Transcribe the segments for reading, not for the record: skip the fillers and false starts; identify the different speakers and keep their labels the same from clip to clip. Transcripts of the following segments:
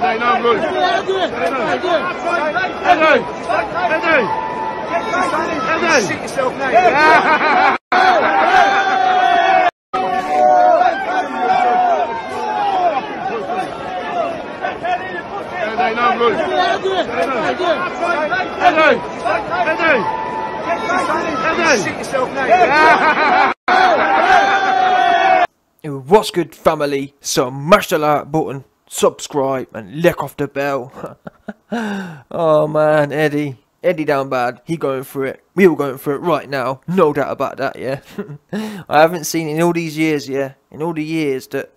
Speaker 1: Eddie, no good. Eddie! Shit yourself now. Eddie, no good. Eddie! Shit yourself now.
Speaker 2: What's good, family? So smash the like button, subscribe and lick off the bell. Oh man, Eddie down bad. He going through it. We all going through it right now. No doubt about that, yeah. I haven't seen in all these years, yeah, in all the years that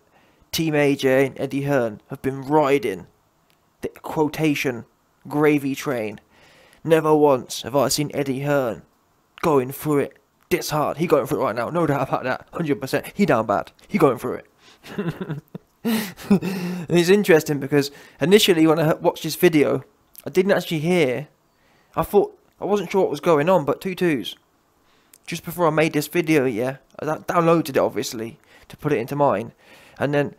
Speaker 2: Team AJ and Eddie Hearn have been riding the quotation gravy train. Never once have I seen Eddie Hearn going through it this hard. He going through it right now. No doubt about that. 100%. He down bad. He going through it. And it's interesting because initially when I watched this video, I didn't actually hear. I wasn't sure what was going on, but 2-2s. Just before I made this video, yeah, I downloaded it obviously to put it into mine, and then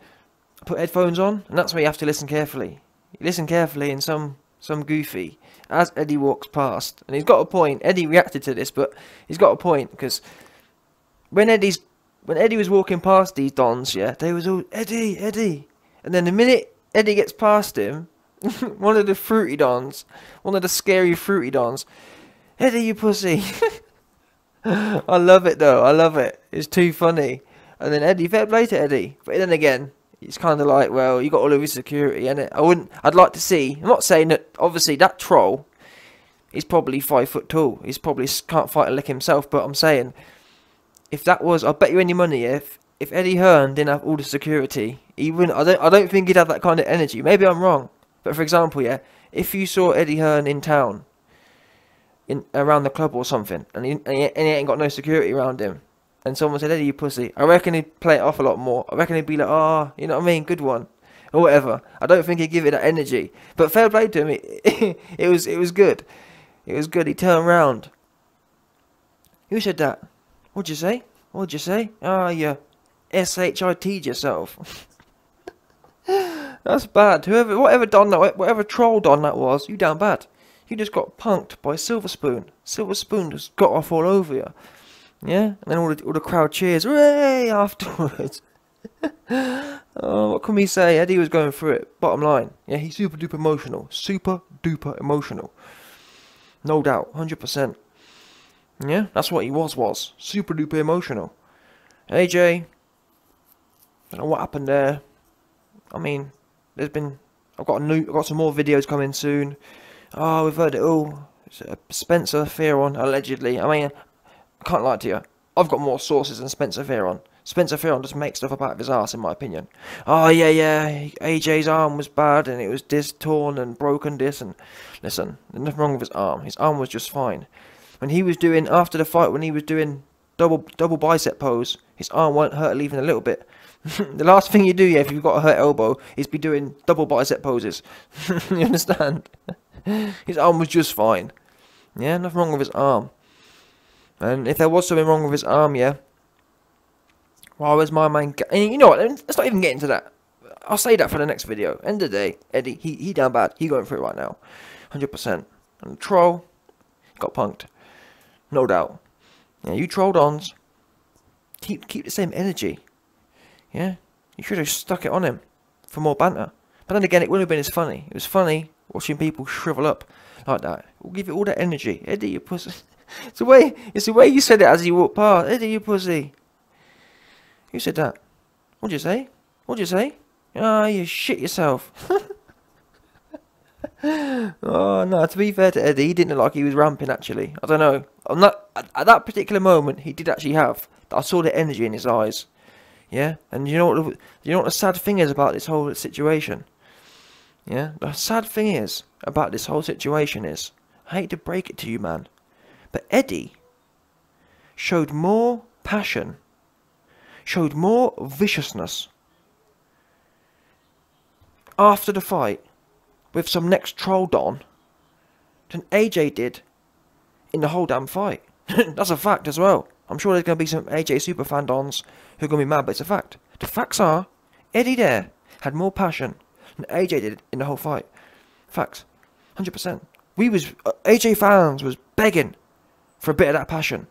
Speaker 2: I put headphones on, and that's where you have to listen carefully. You listen carefully, and some goofy as Eddie walks past, and he's got a point. Eddie reacted to this, but he's got a point because when Eddie was walking past these dons, yeah, they was all Eddie, and then the minute Eddie gets past him, one of the fruity dons, one of the scary fruity dons, Eddie, you pussy. I love it though. I love it. It's too funny. And then Eddie, fair play to Eddie, but then again, it's kind of like, well, you got all of his security, innit? I'd like to see. I'm not saying that. Obviously, that troll is probably 5 foot tall. He's probably can't fight a lick himself. But I'm saying, if that was, I'll bet you any money, if Eddie Hearn didn't have all the security, he wouldn't. I don't think he'd have that kind of energy. Maybe I'm wrong. But for example, yeah, if you saw Eddie Hearn in town, around the club or something, and he ain't got no security around him, and someone said, Eddie, you pussy, I reckon he'd play it off a lot more. I reckon he'd be like, oh, you know what I mean, good one, or whatever. I don't think he'd give it that energy. But fair play to him, it was good. It was good. He turned round. Who said that? What'd you say? What'd you say? Ah, you SHIT'd yourself. That's bad. Whatever troll don that was, you down bad. You just got punked by Silverspoon. Silverspoon just got off all over you. Yeah, and then all the crowd cheers, hooray, afterwards. Oh, what can we say? Eddie was going through it. Bottom line, yeah, he's super duper emotional. Super duper emotional. No doubt, 100%. Yeah, that's what he was. Super duper emotional. AJ, I don't know what happened there. I mean, I've got some more videos coming soon. Oh, we've heard it all. Spencer Fearon, allegedly. I mean, I can't lie to you. I've got more sources than Spencer Fearon. Spencer Fearon just makes stuff up out of his ass, in my opinion. Oh, yeah. AJ's arm was bad, and it was torn and broken this. And listen, there's nothing wrong with his arm. His arm was just fine. When he was doing, after the fight, when he was doing double bicep pose, his arm weren't hurt even a little bit. The last thing you do, yeah, if you've got a hurt elbow, is be doing double bicep poses. You understand? His arm was just fine. Yeah, nothing wrong with his arm. And if there was something wrong with his arm, yeah, why was my man... And you know what, let's not even get into that. I'll say that for the next video. End of the day, Eddie, he down bad. He going through it right now. 100%. And the troll got punked. No doubt. Yeah, you troll dons. Keep the same energy. Yeah, you should have stuck it on him for more banter. But then again, it wouldn't have been as funny. It was funny watching people shrivel up like that. We'll give it all that energy. Eddie, you pussy. It's the way you said it as you walked past. Eddie, you pussy. Who said that? What'd you say? What'd you say? Ah, you shit yourself. Oh no, to be fair to Eddie, he didn't look like he was ramping actually. I don't know. At that particular moment, he did actually have. I saw the energy in his eyes. Yeah, and you know what the sad thing is about this whole situation? Yeah, the sad thing is about this whole situation is, I hate to break it to you, man, but Eddie showed more passion, showed more viciousness after the fight with some next troll don than AJ did in the whole damn fight. That's a fact as well. I'm sure there's going to be some AJ superfan dons who are going to be mad, but it's a fact. The facts are, Eddie there had more passion, than AJ did in the whole fight. Facts. 100%. AJ fans was begging for a bit of that passion.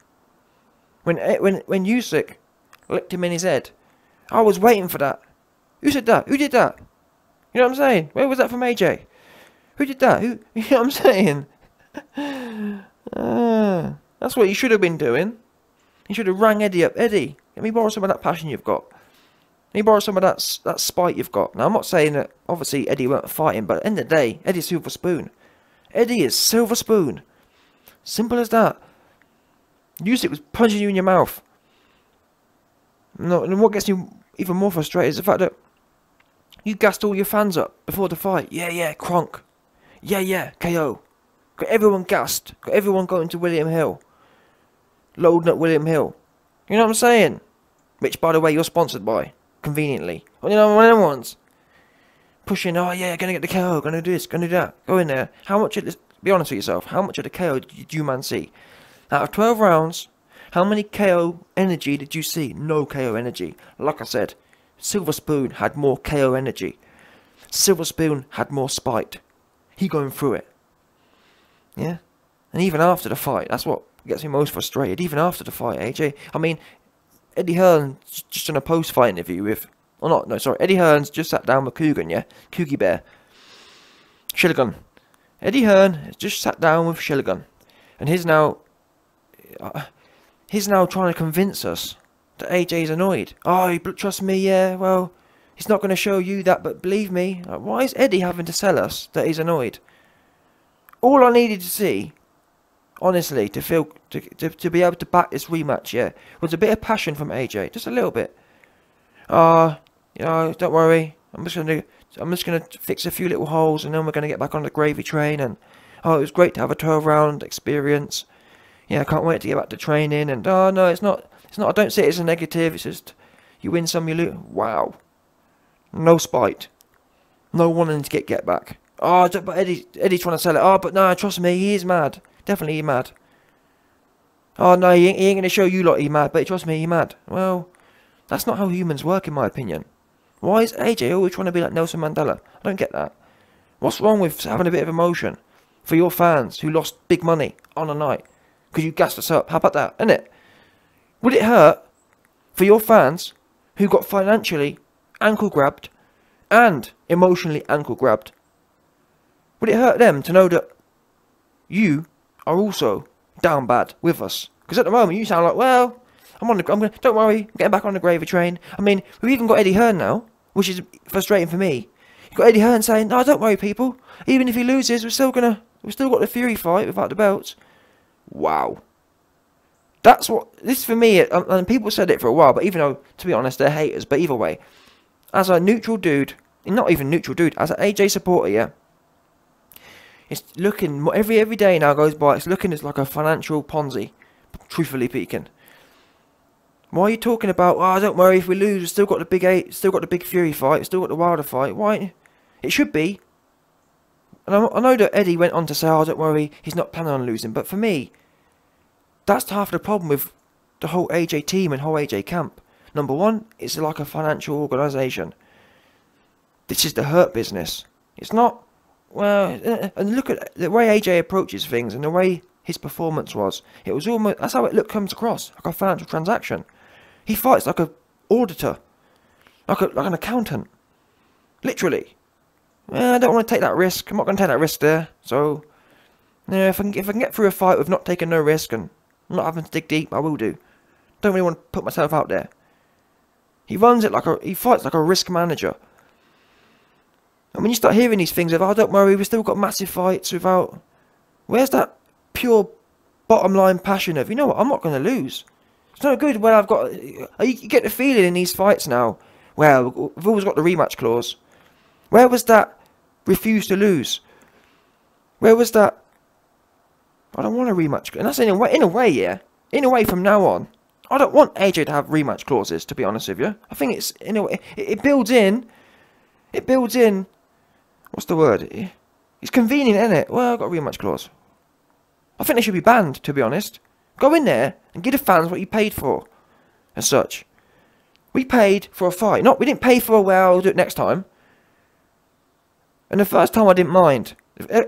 Speaker 2: When Usyk licked him in his head, I was waiting for that. Who said that? Who did that? You know what I'm saying? Where was that from AJ? Who did that? You know what I'm saying? That's what you should have been doing. You should have rang Eddie up. Eddie, let me borrow some of that passion you've got. Let me borrow some of that spite you've got. Now, I'm not saying that, obviously, Eddie weren't fighting, but at the end of the day, Eddie's silver spoon. Eddie is silver spoon. Simple as that. Usyk was punching you in your mouth. No, and what gets me even more frustrated is the fact that you gassed all your fans up before the fight. Yeah, Kronk. Yeah, KO. Got everyone gassed. Got everyone going to William Hill. Loading up William Hill. You know what I'm saying? Which, by the way, you're sponsored by. Conveniently. You know, one of them ones. Pushing, oh yeah, gonna get the KO, gonna do this, gonna do that. Go in there. How much of this, be honest with yourself, how much of the KO did you man see? Out of 12 rounds, how many KO energy did you see? No KO energy. Like I said, Silver Spoon had more KO energy. Silver Spoon had more spite. He going through it. Yeah? And even after the fight, that's what gets me most frustrated. Even after the fight, AJ. I mean, Eddie Hearn just done a post-fight interview with... Eddie Hearn's just sat down with Coogan, yeah? Coogie Bear. Shilligan. Eddie Hearn has just sat down with Shilligan. And he's now trying to convince us that AJ's annoyed. Oh, trust me, yeah, well, he's not going to show you that, but believe me. Why is Eddie having to sell us that he's annoyed? All I needed to see, honestly, to be able to back this rematch, yeah, was a bit of passion from AJ. Just a little bit. Don't worry. I'm just gonna fix a few little holes, and then we're gonna get back on the gravy train. And it was great to have a 12-round experience. Yeah, I can't wait to get back to training. And no, it's not. I don't see it as a negative. It's just you win some, you lose. Wow. No spite. No wanting to get back. But Eddie's trying to sell it. But no, trust me, he is mad. Definitely he's mad. No, he ain't gonna show you lot he's mad, but trust me, he's mad. Well, that's not how humans work, in my opinion. Why is AJ always trying to be like Nelson Mandela? I don't get that. What's wrong with having a bit of emotion for your fans who lost big money on a night because you gassed us up? How about that, innit? Would it hurt for your fans who got financially ankle grabbed and emotionally ankle grabbed? Would it hurt them to know that you are also down bad with us? Because at the moment you sound like, well, don't worry, I'm getting back on the gravy train. I mean, we've even got Eddie Hearn now, which is frustrating for me. You've got Eddie Hearn saying, no, don't worry, people. Even if he loses, we've still got the Fury fight without the belts. Wow. That's what, this for me, and people said it for a while, but even though, to be honest, they're haters, but either way, as a neutral dude, not even neutral dude, as an AJ supporter, yeah, it's looking, every day now goes by, it's looking as like a financial Ponzi, truthfully speaking. Why are you talking about, don't worry, if we lose, we've still got the big 8, still got the big Fury fight, still got the Wilder fight? Why? It should be. And I know that Eddie went on to say, don't worry, he's not planning on losing. But for me, that's half the problem with the whole AJ team and whole AJ camp. Number one, it's like a financial organisation. This is the hurt business. It's not, and look at the way AJ approaches things and the way his performance was. It was almost, that's how it comes across, like a financial transaction. He fights like an auditor, like an accountant, literally. I don't want to take that risk. I'm not going to take that risk there. So, if I can get through a fight with not taking no risk and not having to dig deep, I will do. Don't really want to put myself out there. He fights like a risk manager. And when you start hearing these things of, don't worry, we've still got massive fights without, where's that pure bottom line passion of, you know what, I'm not going to lose. It's not good when I've got, you get the feeling in these fights now, well, we've always got the rematch clause. Where was that refuse to lose? Where was that, I don't want a rematch, and that's in a way, yeah, in a way from now on, I don't want AJ to have rematch clauses, to be honest with you. I think it's, in a way, it builds in, what's the word, it's convenient, isn't it? Well, I've got a rematch clause. I think they should be banned, to be honest. Go in there and give the fans what you paid for, as such. We paid for a fight. We didn't pay for, well, we'll do it next time. And the first time I didn't mind.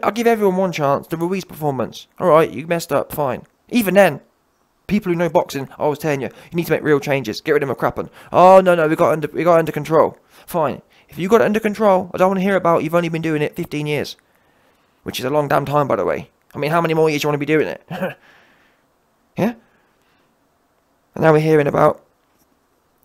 Speaker 2: I'll give everyone one chance. The Ruiz performance. Alright, you messed up, fine. Even then, people who know boxing, I was telling you, you need to make real changes. Get rid of McCrappen. Oh, no, we got it under control. Fine. If you got it under control, I don't want to hear about you've only been doing it 15 years. Which is a long damn time, by the way. I mean, how many more years do you want to be doing it? Yeah? And now we're hearing about,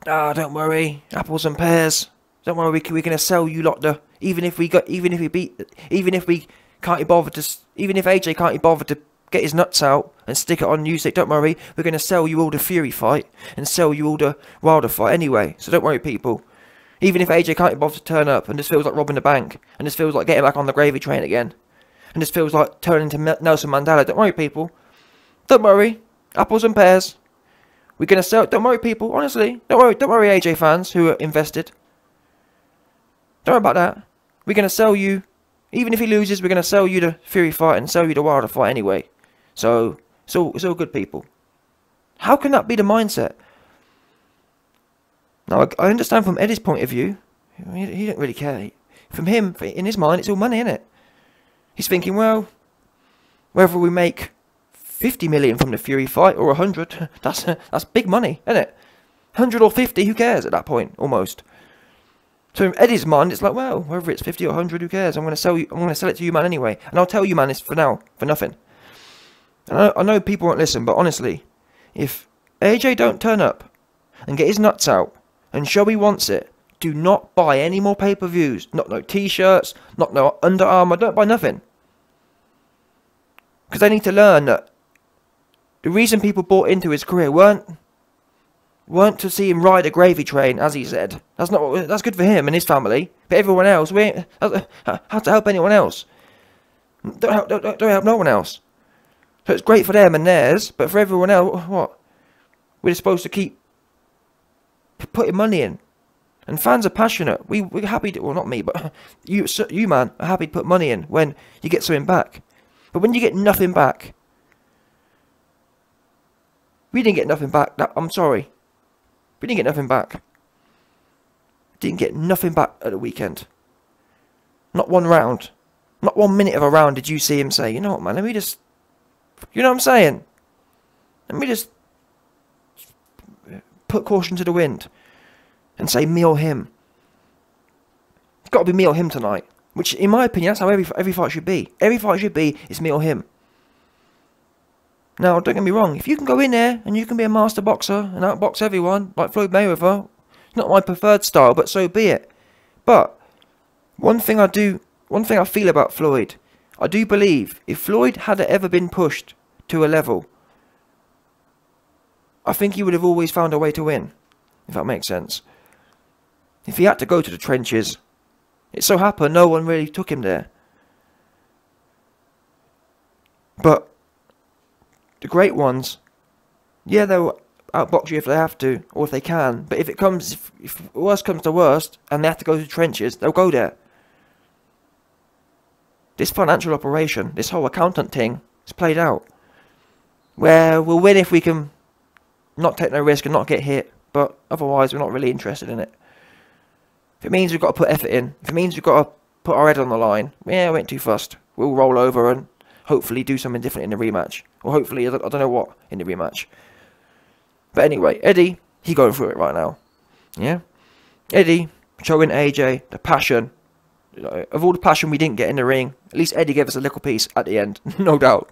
Speaker 2: don't worry, apples and pears. Don't worry, we're going to sell you lot the, even if AJ can't be bothered to get his nuts out and stick it on music, don't worry, we're going to sell you all the Fury fight and sell you all the Wilder fight anyway. So don't worry, people. Even if AJ can't be bothered to turn up and this feels like robbing the bank and this feels like getting back on the gravy train again and this feels like turning into Nelson Mandela, don't worry, people. Don't worry, apples and pears. We're going to sell, don't worry, people, honestly. Don't worry, AJ fans who are invested. Don't worry about that. We're going to sell you, even if he loses, we're going to sell you the Fury fight and sell you the Wilder fight anyway. So, it's all good, people. How can that be the mindset? Now, I understand from Eddie's point of view, he don't really care. From him, in his mind, it's all money, innit? He's thinking, well, whether we make 50 million from the Fury fight or 100, that's big money, isn't it? 100 or 50, who cares at that point, almost. So in Eddie's mind, it's like, well, whether it's 50 or 100, who cares? I'm going to sell it to you, man, anyway. And I'll tell you, man, it's for now, for nothing. And I know people won't listen, but honestly, if AJ don't turn up and get his nuts out and show he wants it, do not buy any more pay-per-views. Not no t-shirts, not no Under Armour, don't buy nothing. Because they need to learn that the reason people bought into his career weren't to see him ride a gravy train, as he said. That's good for him and his family. But everyone else, how to help anyone else? Don't help no one else. So it's great for them and theirs, but for everyone else, what? We're supposed to keep putting money in. And fans are passionate. We're happy to, well, not me, but you man, are happy to put money in when you get something back. But when you get nothing back, we didn't get nothing back. I'm sorry. We didn't get nothing back. Didn't get nothing back at the weekend. Not one round. Not 1 minute of a round did you see him say, you know what, man, let me just... You know what I'm saying? Let me just put caution to the wind and say me or him. It's got to be me or him tonight. Which, in my opinion, that's how every fight should be. Every fight should be, it's me or him. Now, don't get me wrong, if you can go in there and you can be a master boxer and outbox everyone, like Floyd Mayweather, it's not my preferred style, but so be it. But, one thing I feel about Floyd, I do believe, if Floyd had ever been pushed to a level, I think he would have always found a way to win, if that makes sense. If he had to go to the trenches, it so happened no one really took him there. But, the great ones, yeah, they'll outbox you if they have to, or if they can. But if worst comes to worst, and they have to go to the trenches, they'll go there. This financial operation, this whole accountant thing, is played out. Where we'll win if we can not take no risk and not get hit, but otherwise we're not really interested in it. If it means we've got to put effort in, if it means we've got to put our head on the line, yeah, we ain't too fussed. We'll roll over and hopefully do something different in the rematch. Or hopefully, I don't know what, in the rematch. But anyway, Eddie, he going through it right now. Yeah? Eddie, showing AJ the passion. You know, of all the passion we didn't get in the ring, at least Eddie gave us a little piece at the end. No doubt.